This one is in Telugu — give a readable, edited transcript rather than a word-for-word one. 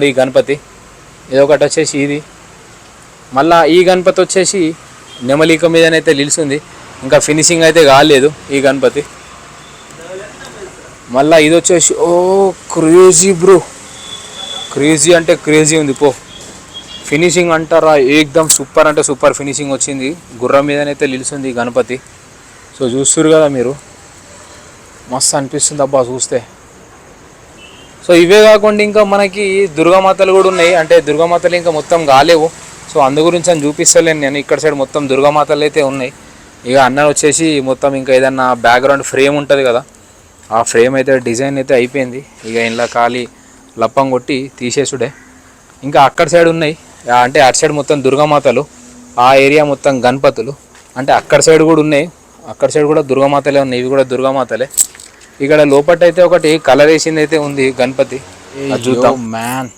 ఈ గణపతి ఇదొకటి వచ్చేసి ఇది, మళ్ళీ ఈ గణపతి వచ్చేసి నెమలిక మీదనైతే నిలిచింది, ఇంకా ఫినిషింగ్ అయితే కాలేదు ఈ గణపతి. మళ్ళీ ఇది వచ్చేసి ఓ క్రేజీ బ్రో, క్రేజీ అంటే క్రేజీ ఉంది పో. ఫినిషింగ్ అంటారా ఏకదమ్ సూపర్ అంటే సూపర్ ఫినిషింగ్ వచ్చింది, గుర్రం మీదనైతే నిలిచింది ఈ గణపతి. సో చూస్తున్నారు కదా మీరు, మస్తు అనిపిస్తుంది అబ్బా చూస్తే. సో ఇవే కాకుండా ఇంకా మనకి దుర్గామాతలు కూడా ఉన్నాయి, అంటే దుర్గామాతలు ఇంకా మొత్తం కాలేవు. సో అందు గురించి అని చూపిస్తలేను నేను, ఇక్కడ సైడ్ మొత్తం దుర్గామాతలు అయితే ఉన్నాయి. ఇక అన్న వచ్చేసి మొత్తం ఇంకా ఏదన్నా బ్యాక్గ్రౌండ్ ఫ్రేమ్ ఉంటుంది కదా, ఆ ఫ్రేమ్ అయితే డిజైన్ అయితే అయిపోయింది. ఇక ఇలా ఖాళీ లప్పం కొట్టి తీసేసుడే. ఇంకా అక్కడ సైడ్ ఉన్నాయి, అంటే అటు సైడ్ మొత్తం దుర్గామాతలు, ఆ ఏరియా మొత్తం గణపతులు. అంటే అక్కడ సైడ్ కూడా ఉన్నాయి, అక్కడ సైడ్ కూడా దుర్గామాతలే ఉన్నాయి, ఇవి కూడా దుర్గామాతలే. ఇక్కడ లోపట అయితే ఒకటి కలర్ వేసింది అయితే ఉంది గణపతి, చూద్దాం మ్యాన్.